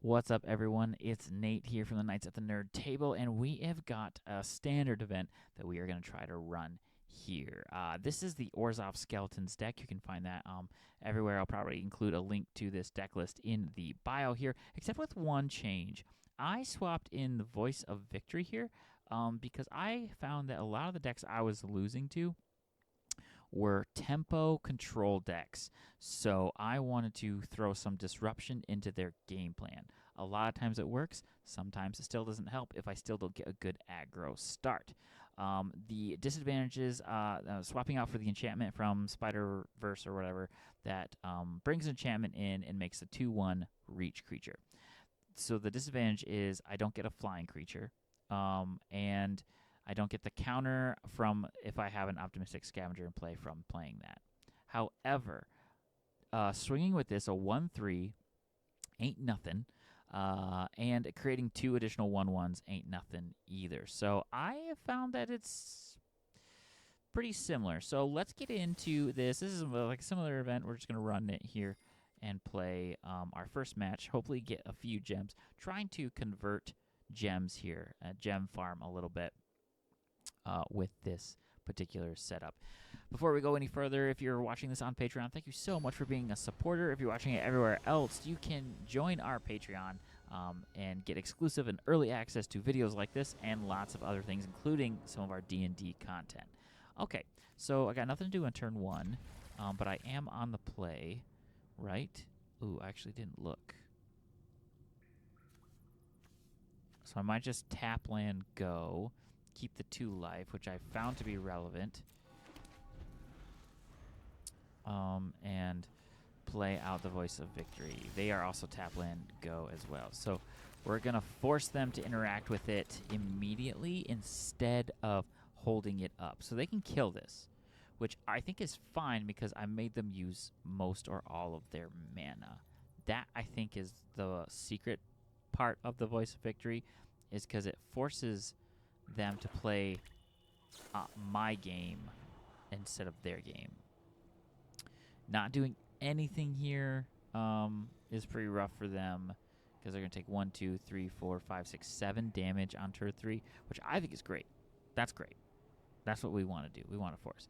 What's up, everyone? It's Nate here from the Knights at the Nerd Table, and we have got a standard event that we are going to try to run here. This is the Orzhov Skeletons deck. You can find that everywhere. I'll probably include a link to this deck list in the bio here, except with one change. I swapped in the Voice of Victory here because I found that a lot of the decks I was losing to were tempo control decks. So I wanted to throw some disruption into their game plan. A lot of times it works. Sometimes it still doesn't help if I still don't get a good aggro start. The disadvantages, swapping out for the enchantment from Spider-Verse or whatever, that brings enchantment in and makes a 2/1 reach creature. So the disadvantage is I don't get a flying creature, and I don't get the counter from if I have an Optimistic Scavenger in play from playing that. However, swinging with this, a 1/3 ain't nothing, and creating 2 additional 1/1s ain't nothing either. So I have found that it's pretty similar. So let's get into this. This is like a similar event. We're just going to run it here and play our first match, hopefully get a few gems, trying to convert gems here, gem farm a little bit. With this particular setup. Before we go any further, if you're watching this on Patreon, thank you so much for being a supporter. If you're watching it everywhere else, you can join our Patreon and get exclusive and early access to videos like this and lots of other things, including some of our D&D content. Okay, so I got nothing to do on turn 1, but I am on the play, right? Ooh, I actually didn't look. So I might just tap land, go. Keep the 2 life, which I found to be relevant, and play out the Voice of Victory. They are also tap land go as well. So we're going to force them to interact with it immediately instead of holding it up. So they can kill this, which I think is fine because I made them use most or all of their mana. That, I think, is the secret part of the Voice of Victory, is because it forces them to play my game instead of their game. Not doing anything here is pretty rough for them because they're going to take 1, 2, 3, 4, 5, 6, 7 damage on turn 3, which I think is great. That's great. That's what we want to do. We want to force.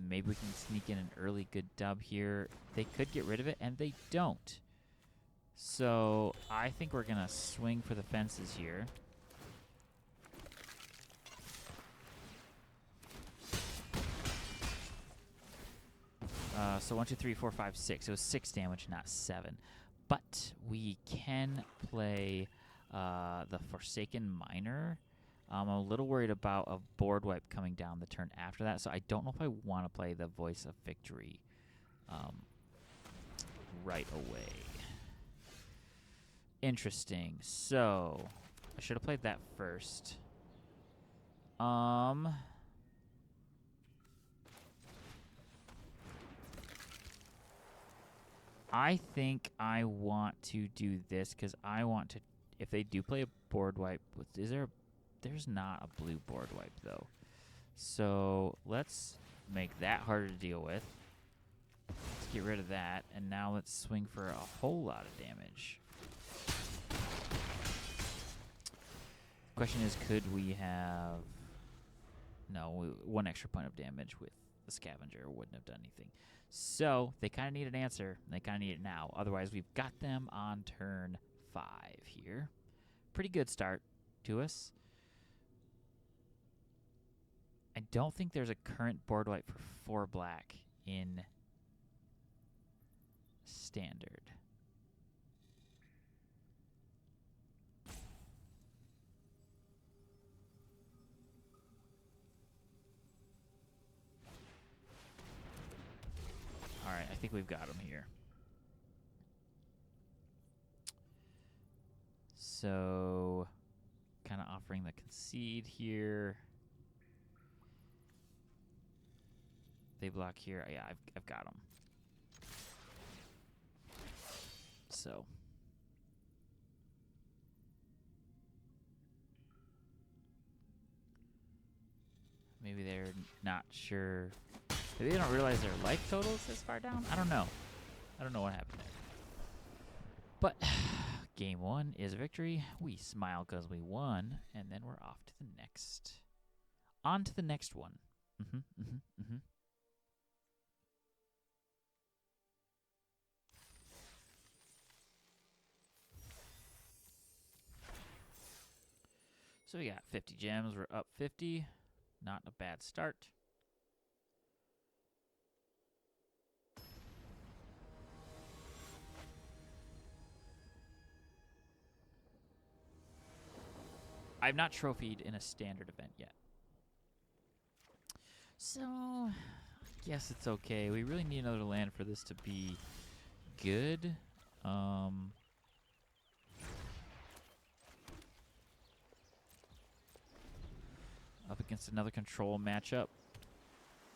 Maybe we can sneak in an early good dub here. They could get rid of it, and they don't. So I think we're going to swing for the fences here. So 1, 2, 3, 4, 5, 6. It was 6 damage, not 7. But we can play the Forsaken Miner. I'm a little worried about a board wipe coming down the turn after that, so I don't know if I want to play the Voice of Victory right away. Interesting. So I should have played that first. I think I want to do this because I want to, if they do play a board wipe, there's not a blue board wipe though. So let's make that harder to deal with. Let's get rid of that, and now let's swing for a whole lot of damage. Question is, could we have, no, 1 extra point of damage with the Scavenger wouldn't have done anything. So they kind of need an answer, and they kind of need it now. Otherwise, we've got them on turn 5 here. Pretty good start to us. I don't think there's a current board wipe for 4 black in Standard. All right, I think we've got him here. So, kind of offering the concede here. They block here. Yeah, I've got them. So, maybe they're not sure. Maybe they don't realize their life total is this far down. I don't know. I don't know what happened there. But Game 1 is victory. We smile because we won, and then we're off to the next. On to the next one. So we got 50 gems. We're up 50. Not a bad start. I've not trophied in a standard event yet. So, I guess it's okay. We really need another land for this to be good. Up against another control matchup.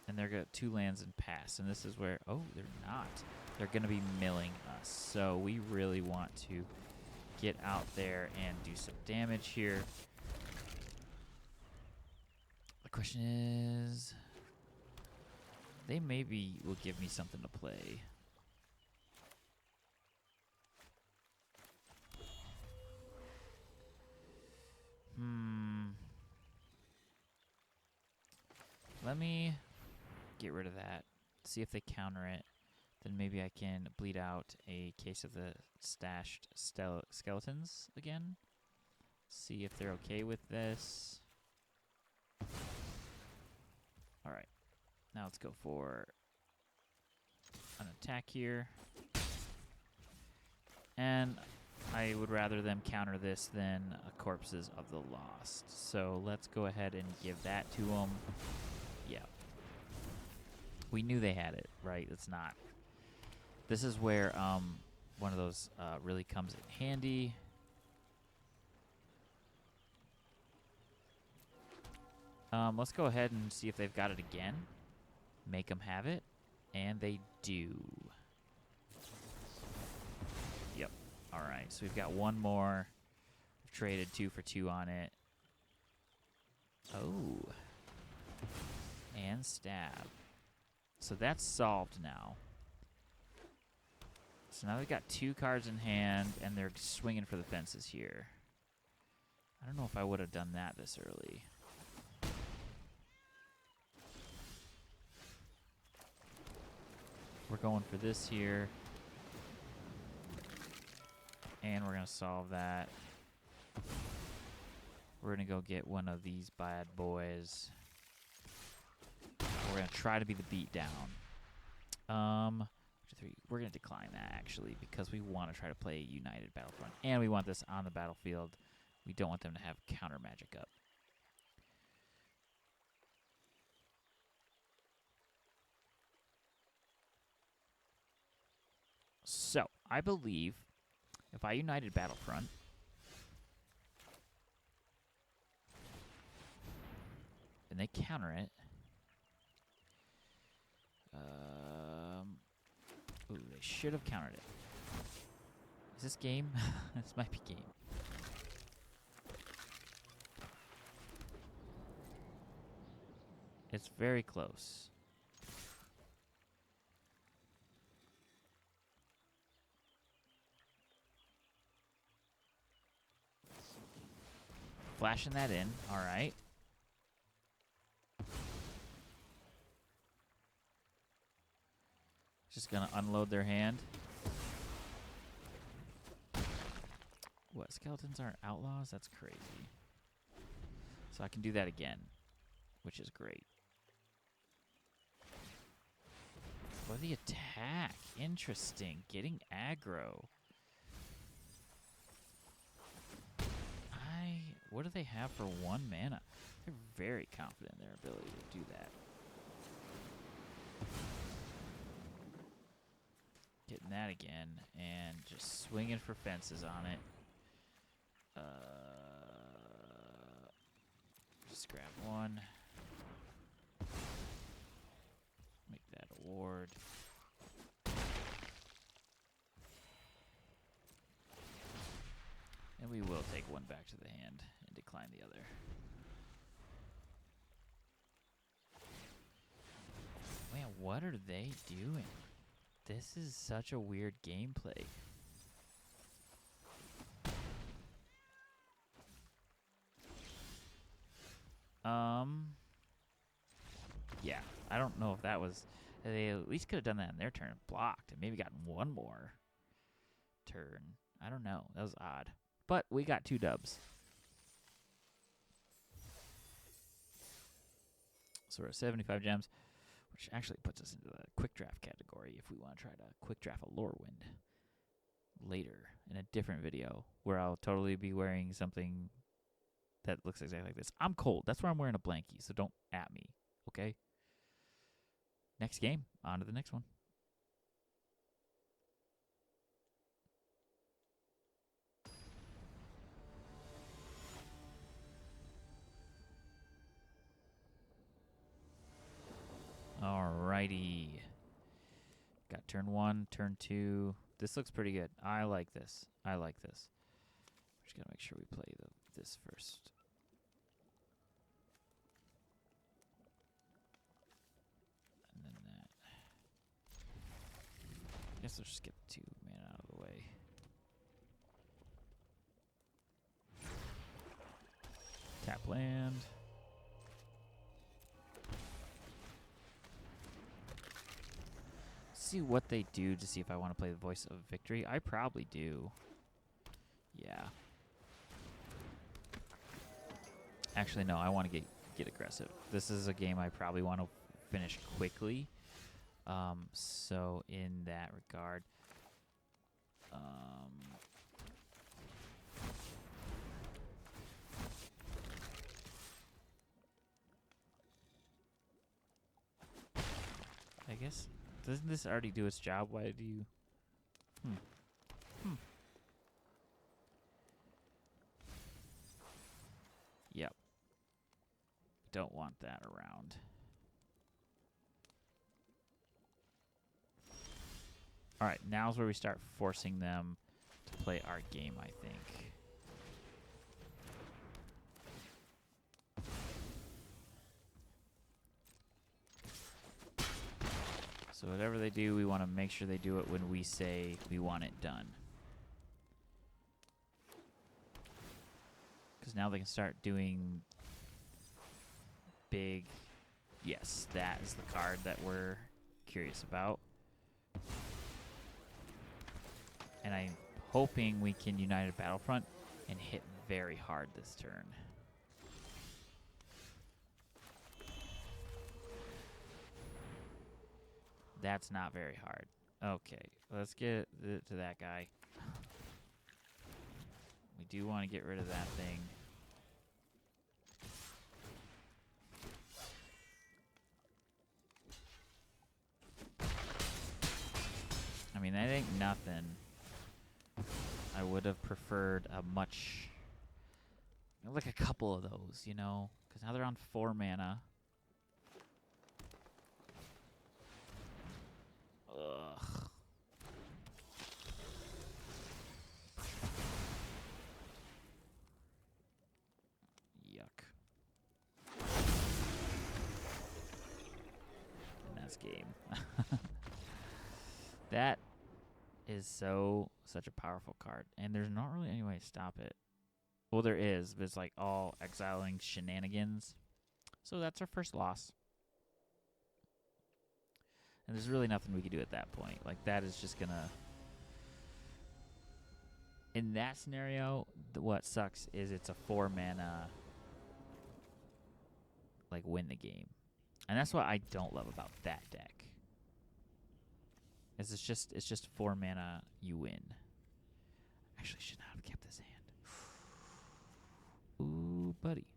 And they're got 2 lands in pass. And this is where, oh, they're not. They're going to be milling us. So we really want to get out there and do some damage here. The question is, they maybe will give me something to play. Let me get rid of that. See if they counter it. Then maybe I can bleed out a case of the stashed skeletons again. See if they're okay with this. Alright. Now let's go for an attack here. And I would rather them counter this than Corpses of the Lost. So let's go ahead and give that to them. Yeah. We knew they had it, right? It's not. This is where one of those really comes in handy. Let's go ahead and see if they've got it again. Make them have it. And they do. Yep. All right. So we've got one more. We've traded 2 for 2 on it. Oh. And stab. So that's solved now. So now they've got 2 cards in hand, and they're swinging for the fences here. I don't know if I would have done that this early. We're going for this here. And we're going to solve that. We're going to go get one of these bad boys. We're going to try to be the beatdown. We're going to decline that, actually, because we want to try to play United Battlefront. And we want this on the battlefield. We don't want them to have counter magic up. So, I believe if I United Battlefront, and they counter it, ooh, they should have countered it. Is this game? This might be game. It's very close. Flashing that in. All right. Just gonna unload their hand. What? Skeletons aren't outlaws? That's crazy. So I can do that again, which is great. For the attack. Interesting. Getting aggro. What do they have for 1 mana? They're very confident in their ability to do that. Getting that again, and just swinging for fences on it. Just grab 1. Make that a ward. And we will take 1 back to the hand and decline the other. Man, what are they doing? This is such a weird gameplay. Yeah, I don't know if that was. They at least could have done that in their turn, blocked, and maybe gotten one more turn. I don't know. That was odd. But we got 2 dubs. So we're at 75 gems, which actually puts us into the quick draft category if we want to try to quick draft a Lorewind later in a different video where I'll totally be wearing something that looks exactly like this. I'm cold. That's why I'm wearing a blankie, so don't at me, okay? Next game. On to the next one. Alrighty. Got turn 1, turn 2. This looks pretty good. I like this. I like this. We're just going to make sure we play this first. And then that. I guess let's just get the 2 mana out of the way. Tap land. See what they do to see if I want to play the Voice of Victory. I probably do. Yeah. Actually, no. I want to get aggressive. This is a game I probably want to finish quickly. So in that regard, I guess. Doesn't this already do its job? Why do you... Yep. Don't want that around. Alright, now's where we start forcing them to play our game, I think. So whatever they do, we want to make sure they do it when we say we want it done. Because now they can start doing big... Yes, that is the card that we're curious about. And I'm hoping we can United Battlefront and hit very hard this turn. That's not very hard. Okay, let's get to that guy. We do want to get rid of that thing. I mean, that ain't nothing. I would have preferred a much... like a couple of those, you know? Because now they're on 4 mana. Ugh. Yuck. And that's game. That is such a powerful card. And there's not really any way to stop it. Well, there is, but it's like all exiling shenanigans. So that's our first loss. And there's really nothing we can do at that point. Like, that is just gonna... In that scenario, what sucks is it's a 4 mana, like, win the game. And that's what I don't love about that deck. Is it's just 4 mana, you win. Actually, should not have kept this hand. Ooh, buddy.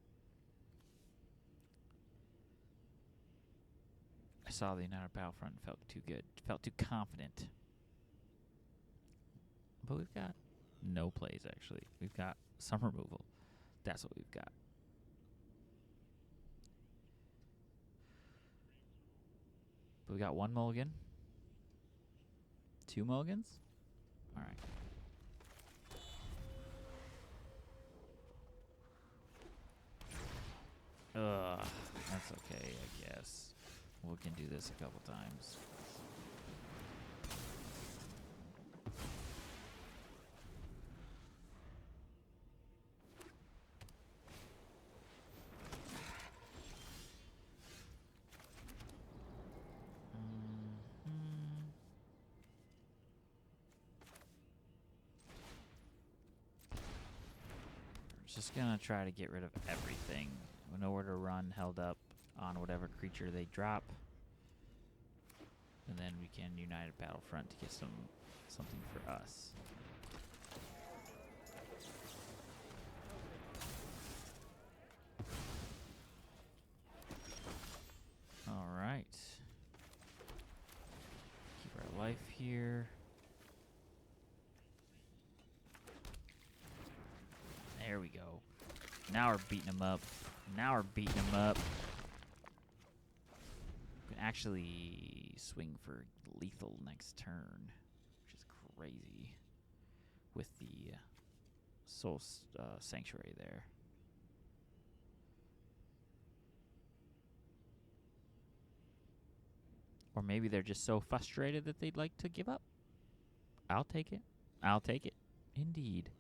I saw the United Battlefront and felt too good. Felt too confident. But we've got no plays, actually. We've got some removal. That's what we've got. But we got 1 mulligan. 2 mulligans? All right. Ugh, that's okay, I guess. We can do this a couple times. Just gonna try to get rid of everything. Nowhere to run, held up on whatever creature they drop. And then we can United Battlefront to get something for us. Alright. Keep our life here. There we go. Now we're beating them up. Now we're beating them up. We can actually swing for lethal next turn, which is crazy. With the Soulstone Sanctuary there. Or maybe they're just so frustrated that they'd like to give up. I'll take it. I'll take it. Indeed.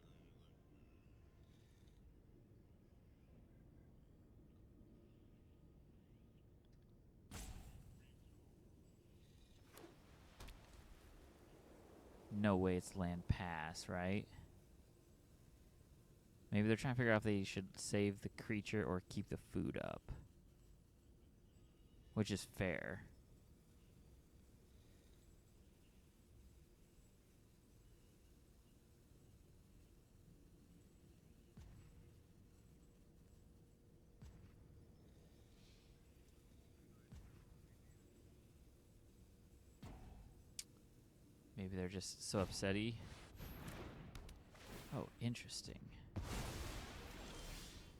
No way it's land pass, right? Maybe they're trying to figure out if they should save the creature or keep the food up. Which is fair. Maybe they're just so upsetty. Oh, interesting.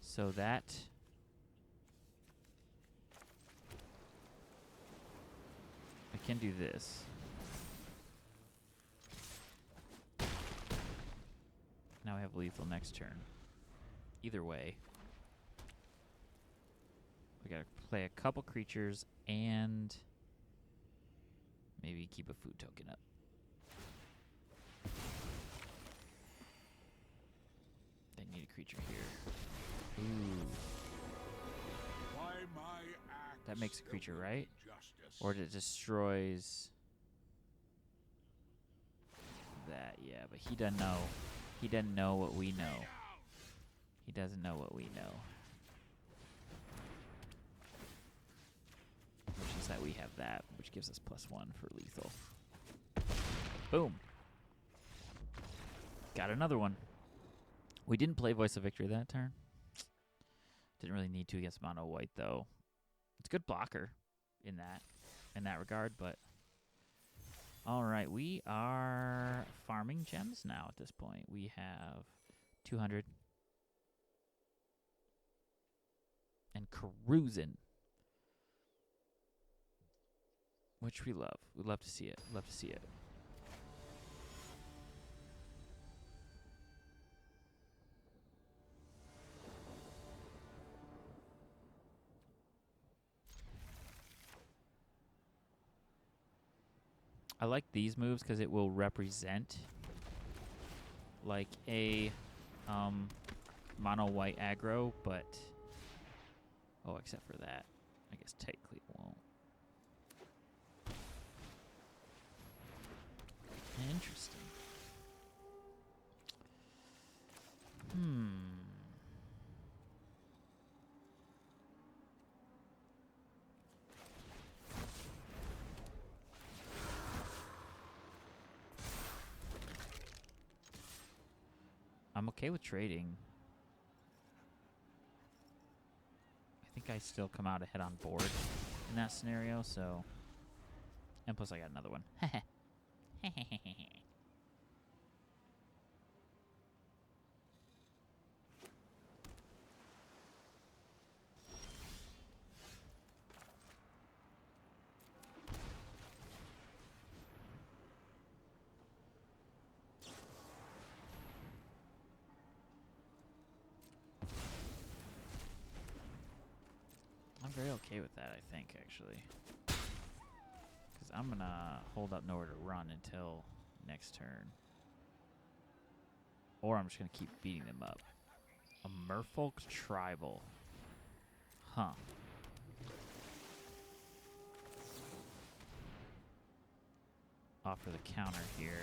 So that... I can do this. Now I have lethal next turn. Either way. We gotta play a couple creatures and maybe keep a food token up. They need a creature here. Ooh. That makes a creature, right? Or it destroys that. Yeah, but he doesn't know. He doesn't know what we know. He doesn't know what we know. Which is that we have that, which gives us +1 for lethal. Boom. Got another one. We didn't play Voice of Victory that turn. Didn't really need to against mono white though. It's a good blocker in that regard, but all right, we are farming gems now at this point. We have 200 and cruising, which we love. We love to see it. Love to see it. I like these moves because it will represent like a mono white aggro, but oh, except for that, I guess technically it won't. Interesting. I'm okay with trading. I think I still come out ahead on board in that scenario, so... And plus I got another one. I'm very okay with that, I think, actually. Because I'm going to hold up nowhere to run until next turn. Or I'm just going to keep beating them up. A Merfolk Tribal. Huh. Offer the counter here.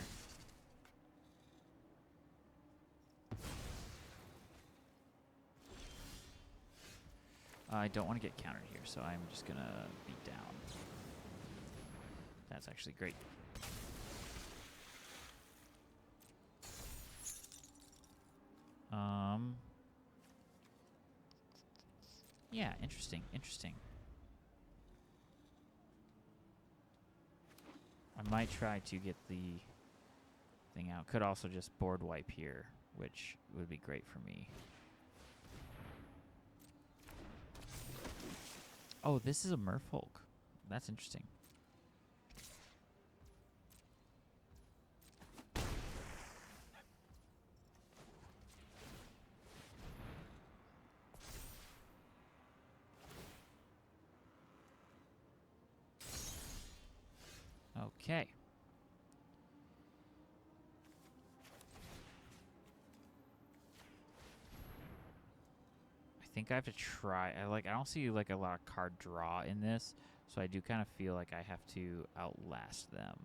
I don't want to get countered here, so I'm just going to beat down. That's actually great. Yeah, interesting, interesting. I might try to get the thing out. Could also just board wipe here, which would be great for me. Oh, this is a merfolk. That's interesting. Okay. I think I have to try. I don't see like a lot of card draw in this, so I do kind of feel like I have to outlast them.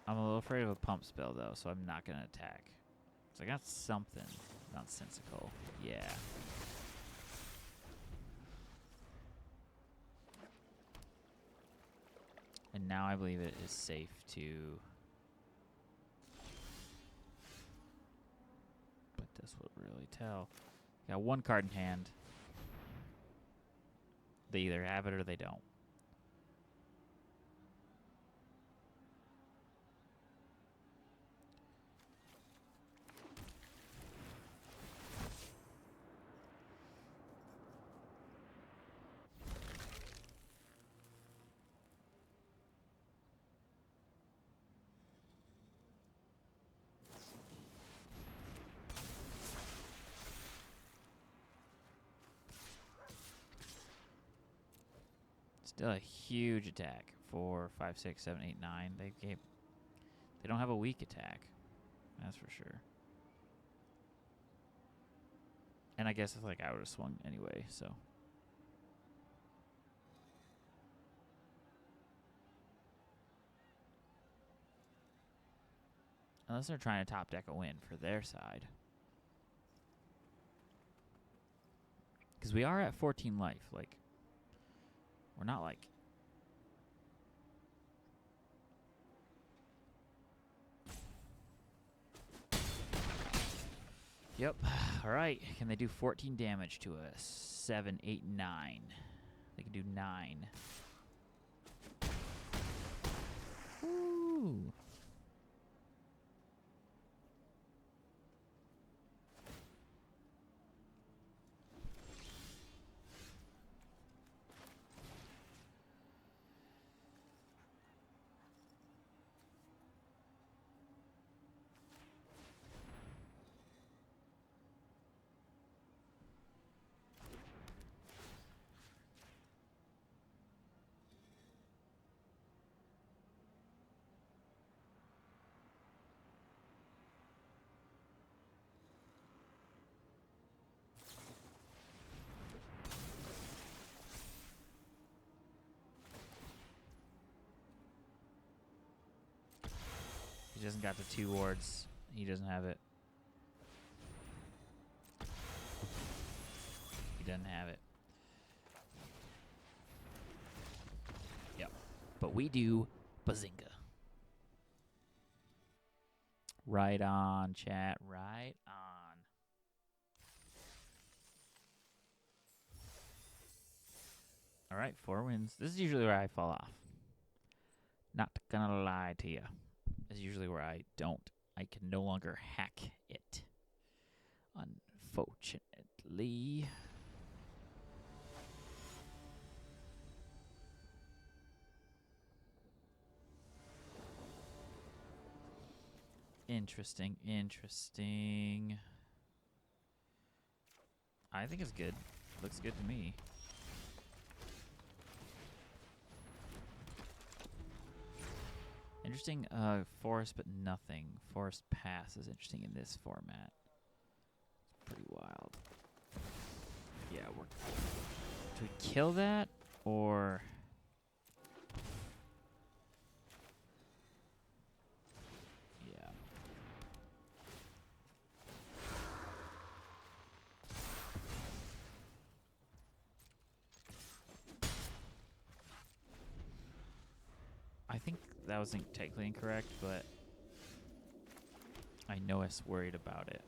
I'm a little afraid of a pump spell, though, so I'm not going to attack. So I got something nonsensical. Yeah. And now I believe it is safe to... But this would really tell. Got one card in hand. They either have it or they don't. Still a huge attack. 4, 5, 6, 7, 8, 9. They don't have a weak attack. That's for sure. And I guess it's like I would have swung anyway, so. Unless they're trying to top deck a win for their side. Because we are at 14 life. Like, we're not like... Yep. All right. Can they do 14 damage to us? 7, 8, 9. They can do 9. Woo. He doesn't got the 2 wards. He doesn't have it. He doesn't have it. Yep. But we do. Bazinga. Right on, chat. Right on. All right, 4 wins. This is usually where I fall off. Not gonna lie to you. This is usually where I don't. I can no longer hack it. Unfortunately. Interesting, interesting. I think it's good. Looks good to me. Interesting, forest but nothing. Forest pass is interesting in this format. It's pretty wild. Yeah, do we kill that, or... that wasn't technically incorrect, but I know I was worried about it.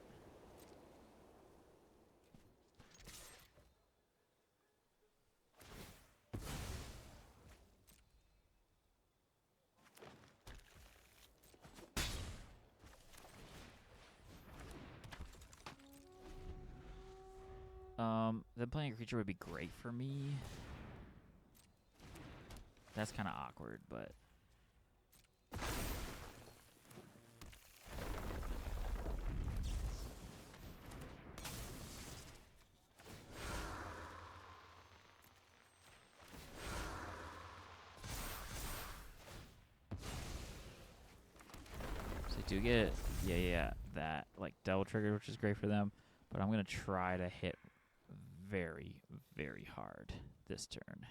Then playing a creature would be great for me. That's kind of awkward, but... So I do get, that, like, double trigger, which is great for them. But I'm going to try to hit very, very hard this turn.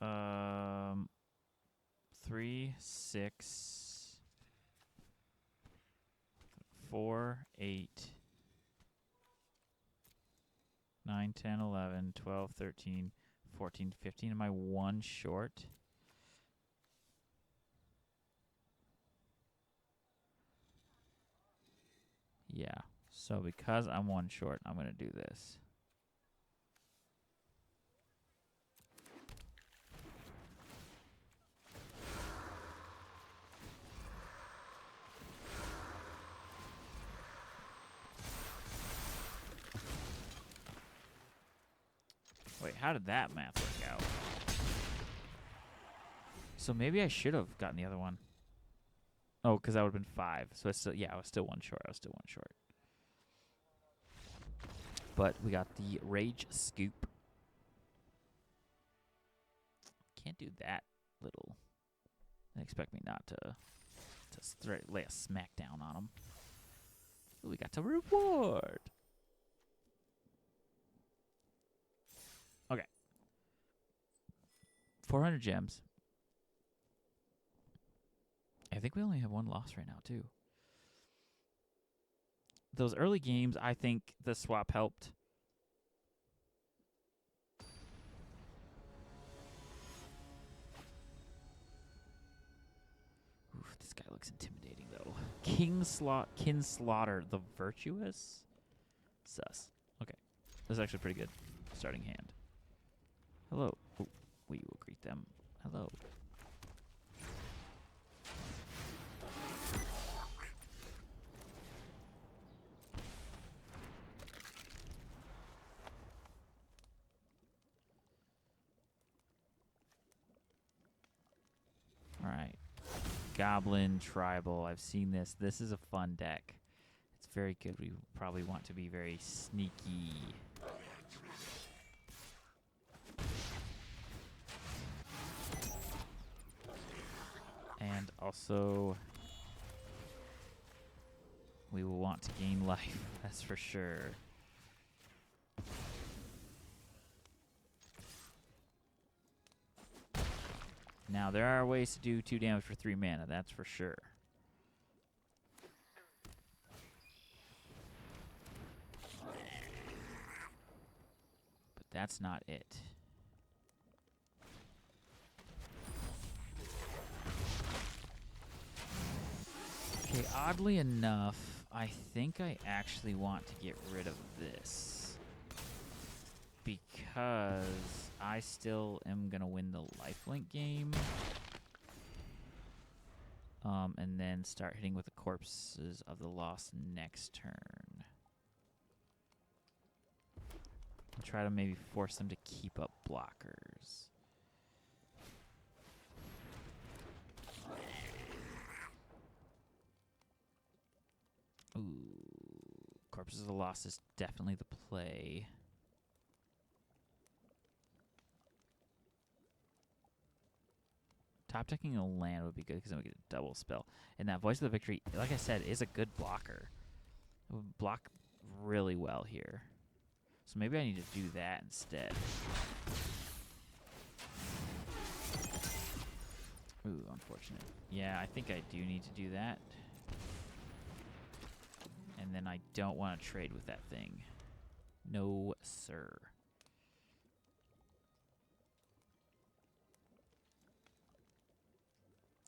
Um, 3, 6, 4, 8, 9, 10, 11, 12, 13, 14, 15. Am I one short? Yeah. So because I'm one short, I'm going to do this. Wait, how did that math work out? So maybe I should have gotten the other one. Oh, because that would have been 5. So it's still, I was still one short. But we got the Rage Scoop. Can't do that little. They expect me not to lay a smackdown on them. Ooh, we got a reward. Okay. 400 gems. I think we only have one loss right now, too. Those early games, I think the swap helped. Oof, this guy looks intimidating, though. Kinslaughter the Virtuous? Sus. Okay. This is actually pretty good starting hand. Hello. Ooh, we will greet them. Hello. Alright. Goblin Tribal. I've seen this. This is a fun deck. It's very good. We probably want to be very sneaky. And also, we will want to gain life. That's for sure. Now, there are ways to do 2 damage for 3 mana, that's for sure. But that's not it. Okay, oddly enough, I think I actually want to get rid of this. Because I still am going to win the lifelink game. And then start hitting with the Corpses of the Lost next turn. I'll try to maybe force them to keep up blockers. Ooh. Corpses of the Lost is definitely the play. Top decking a land would be good because then we get a double spell. And that Voice of the Victory, like I said, is a good blocker. It would block really well here. So maybe I need to do that instead. Ooh, unfortunate. Yeah, I think I do need to do that. And then I don't want to trade with that thing. No, sir.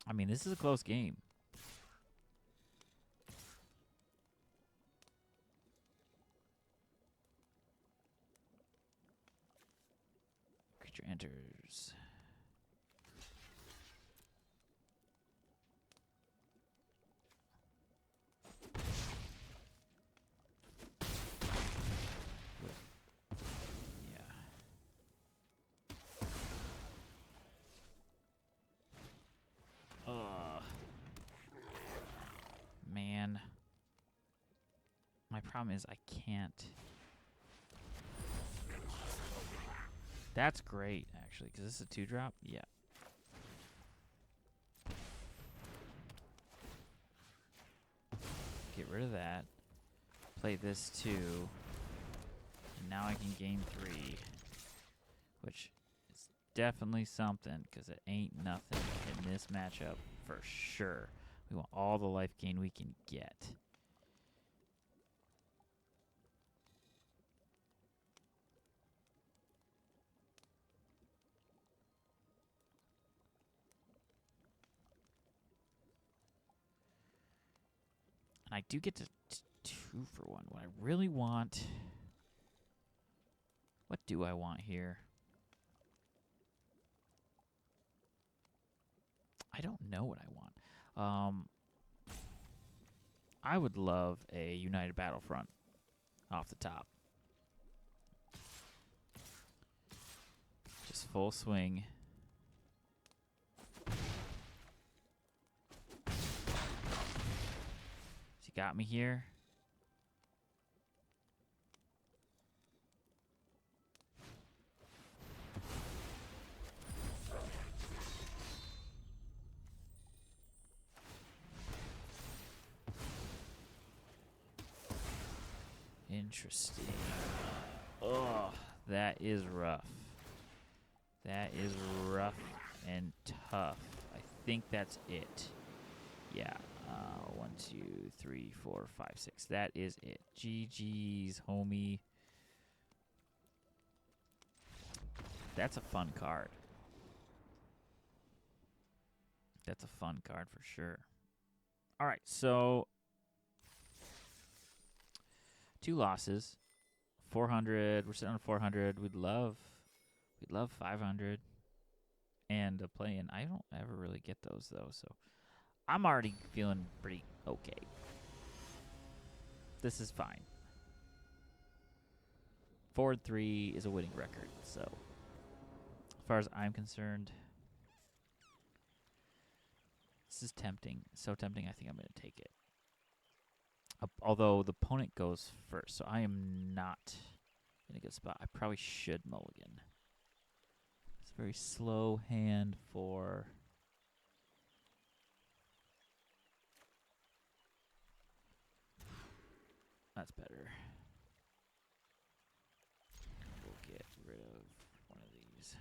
I mean, this is a close game. Creature enters. Man. My problem is I can't. That's great, actually, because this is a 2-drop. Yeah. Get rid of that. Play this 2. And now I can gain 3. Which is definitely something, because it ain't nothing in this matchup for sure. We want all the life gain we can get. And I do get to 2 for 1. What I really want... What do I want here? I don't know what I want. I would love a United Battlefront off the top. Just full swing. He got me here. Interesting. Oh, that is rough. That is rough and tough. I think that's it. Yeah. 1, 2, 3, 4, 5, 6. That is it. GG's, homie. That's a fun card. That's a fun card for sure. All right, so 2 losses, 400. We're sitting on 400. We'd love 500 and a play-in. I don't ever really get those though, so I'm already feeling pretty okay. This is fine. 4-3 is a winning record, so as far as I'm concerned, this is tempting. So tempting, I think I'm going to take it. Although the opponent goes first, so I am not in a good spot. I probably should mulligan. It's a very slow hand for... That's better. We'll get rid of one of these.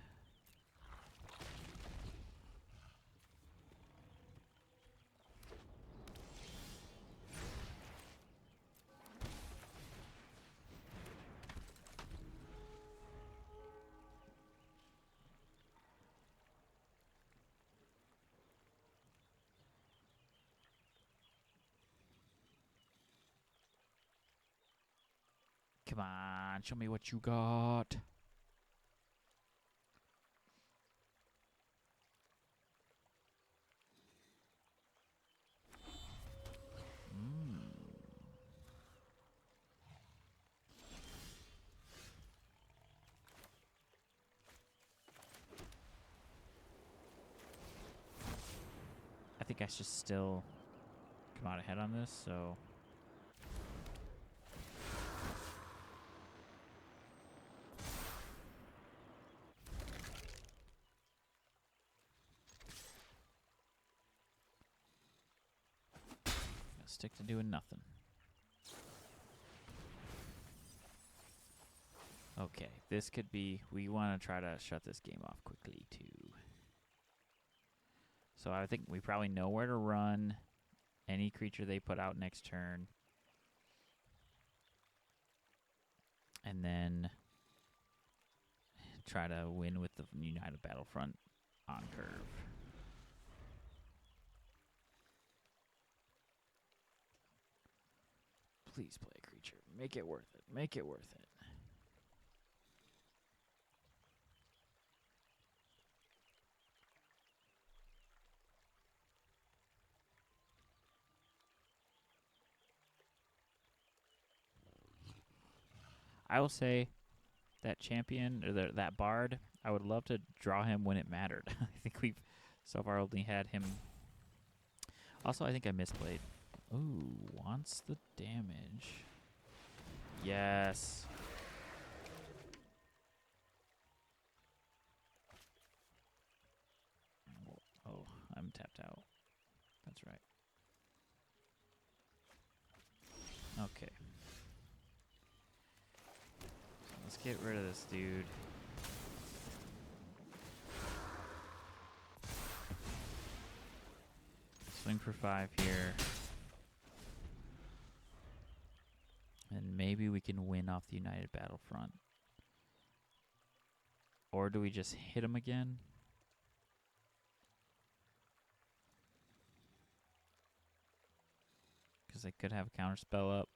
Come on, show me what you got. I think I should still come out ahead on this, so... Stick to doing nothing. Okay, this could be... We want to try to shut this game off quickly, too. So I think we probably know where to run any creature they put out next turn. And then try to win with the United Battlefront on curve. Please play a creature. Make it worth it. Make it worth it. I will say that champion, or that bard, I would love to draw him when it mattered. I think we've so far only had him. Also, I think I misplayed. Ooh, wants the damage. Yes. Oh, I'm tapped out. That's right. Okay. So let's get rid of this dude. Swing for 5 here. And maybe we can win off the United Battlefront. Or do we just hit him again? Because they could have a counterspell up.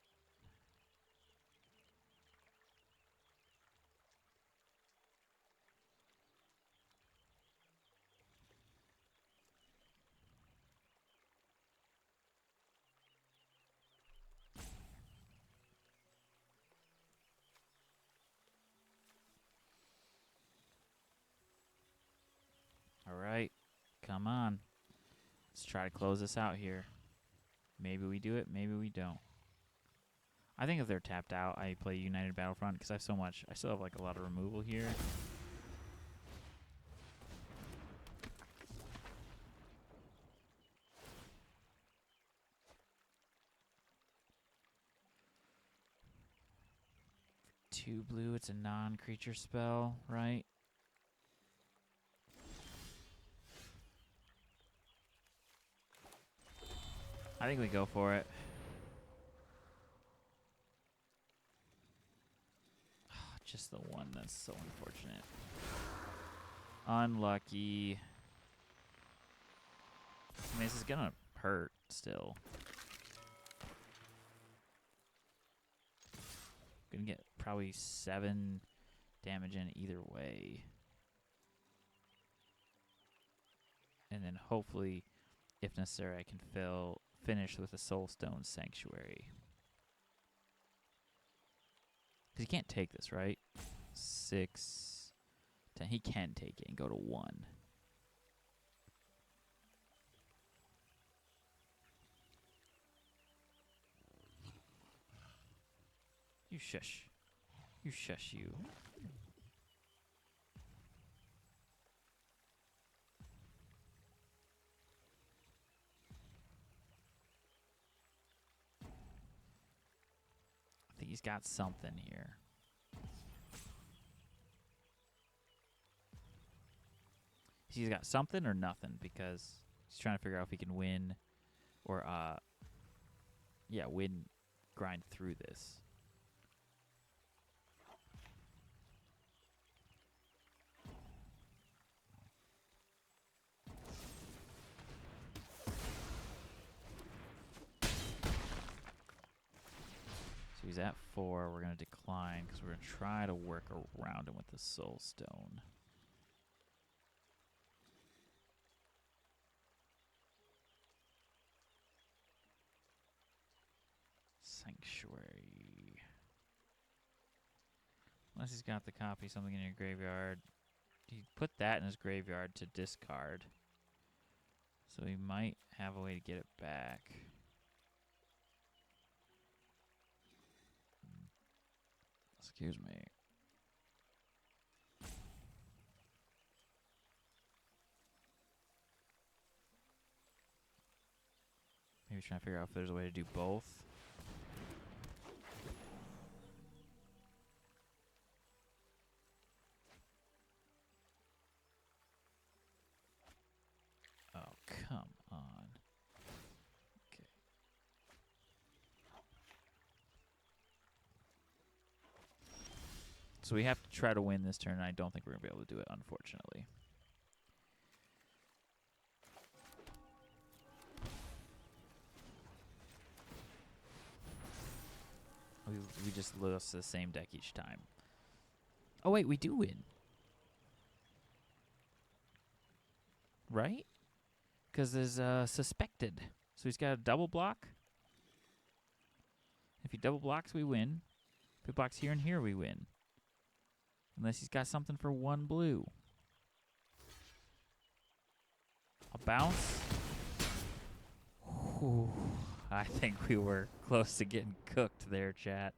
All right, come on. Let's try to close this out here. Maybe we do it, maybe we don't. I think if they're tapped out, I play United Battlefront because I have so much. I still have like a lot of removal here. For 2 blue, it's a non-creature spell, right? I think we go for it. Just the one, that's so unfortunate. Unlucky. I mean, this is gonna hurt still. Gonna get probably 7 damage in either way. And then hopefully, if necessary, I can finish with a Soulstone Sanctuary. Because he can't take this, right? 6, 10. He can take it and go to 1. You shush. You shush, you. I think he's got something here. He's got something or nothing because he's trying to figure out if he can win or, yeah, grind through this. So he's at 4. We're going to decline because we're going to try to work around him with the Soulstone. Sanctuary. Unless he's got the copy something in your graveyard. He put that in his graveyard to discard. So he might have a way to get it back. Excuse me. Maybe trying to figure out if there's a way to do both. Oh, So we have to try to win this turn, and I don't think we're going to be able to do it, unfortunately. We just lose the same deck each time. Oh, wait, we do win. Right? Because there's suspected. So he's got a double block. If he double blocks, we win. If he blocks here and here, we win. Unless he's got something for 1 blue. A bounce. Whew. I think we were close to getting cooked there, chat.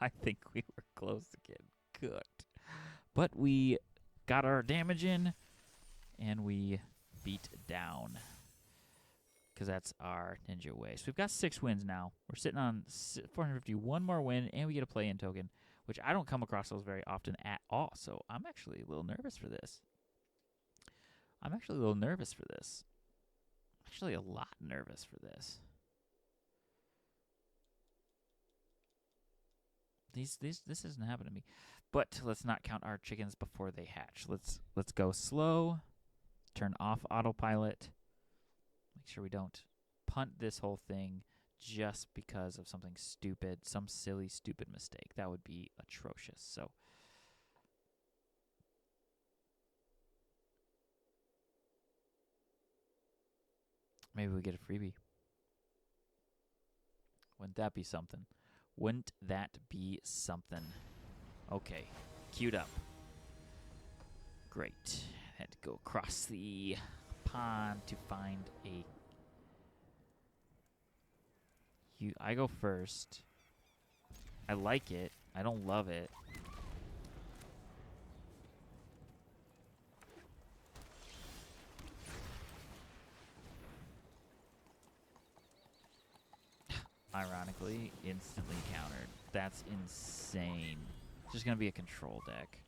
I think we were close to getting cooked. But we got our damage in, and we beat down. Because that's our ninja way. So we've got 6 wins now. We're sitting on 450, 1 more win, and we get a play-in token, which I don't come across those very often at all. So I'm actually a little nervous for this. Actually a lot nervous for this. This hasn't happened to me. But let's not count our chickens before they hatch. Let's go slow. Turn off autopilot. Make sure we don't punt this whole thing just because of something stupid, some silly, stupid mistake. That would be atrocious. So maybe we get a freebie. Wouldn't that be something? Wouldn't that be something? Okay, queued up. Great. Had to go across the pond to find a... I go first. I like it. I don't love it. Ironically, instantly countered. That's insane. It's just going to be a control deck.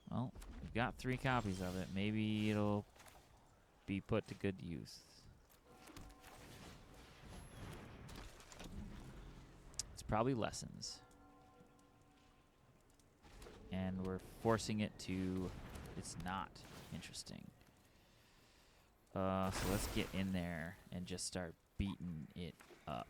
Well, we've got 3 copies of it. Maybe it'll be put to good use. It's probably lessons. And we're forcing it to... It's not interesting. So let's get in there and just start beating it up.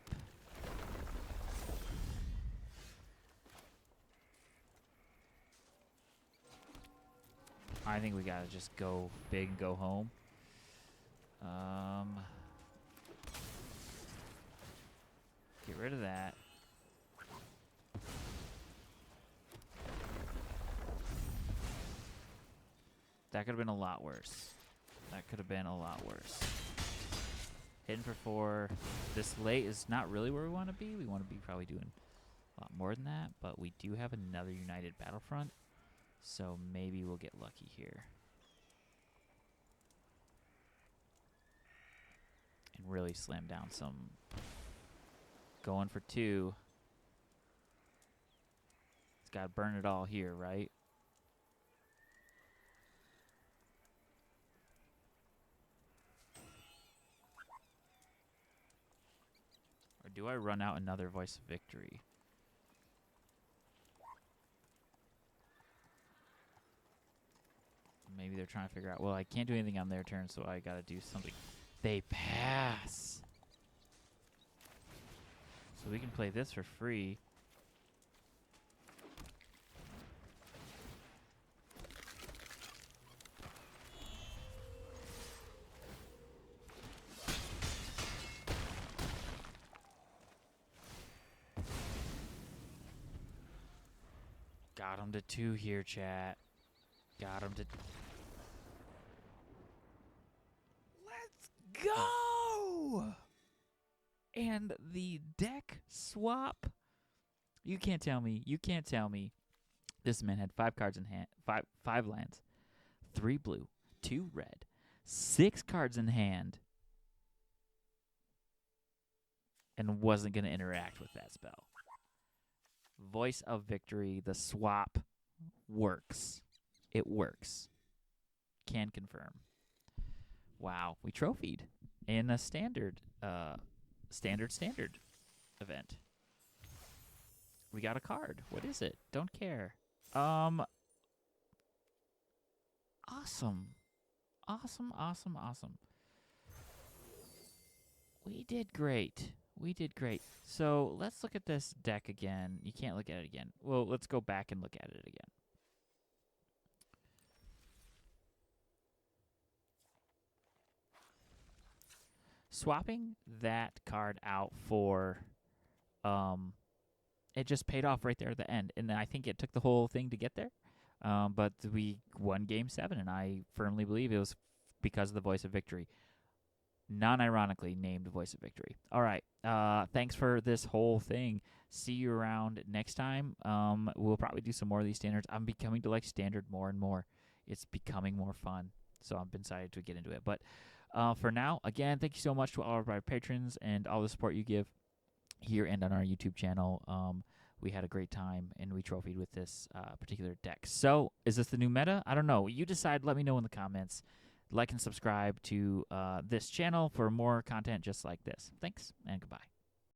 I think we gotta just go big and go home. Get rid of that. That could have been a lot worse. Hitting for 4 this late is not really where we want to be. We want to be probably doing a lot more than that, but we do have another United Battlefront, so maybe we'll get lucky here. And really slam down some. Going for 2. It's got to burn it all here, right? Or do I run out another Voice of Victory? Maybe they're trying to figure out, well, I can't do anything on their turn, so I gotta do something. They pass! So we can play this for free. Got him to 2 here, chat. Got him to... Let's go! And the deck swap. You can't tell me. This man had 5 cards in hand. 5 lands. 3 blue. 2 red. 6 cards in hand. And wasn't going to interact with that spell. Voice of Victory, the swap works. It works. Can confirm. Wow, we trophied in a standard event. We got a card. What is it? Don't care. Awesome. Awesome, awesome, awesome. We did great. We did great. So let's look at this deck again. You can't look at it again. Well, let's go back and look at it again. Swapping that card out for, it just paid off right there at the end. And I think it took the whole thing to get there. But we won Game 7, and I firmly believe it was because of the Voice of Victory. Non-ironically named Voice of Victory. All right. Thanks for this whole thing. See you around next time. We'll probably do some more of these standards. I'm becoming to like standard more and more. It's becoming more fun. So I'm excited to get into it. But for now, again, thank you so much to all of our patrons and all the support you give here and on our YouTube channel. We had a great time, and we trophied with this particular deck. So is this the new meta? I don't know. You decide. Let me know in the comments. Like and subscribe to this channel for more content just like this. Thanks, and goodbye.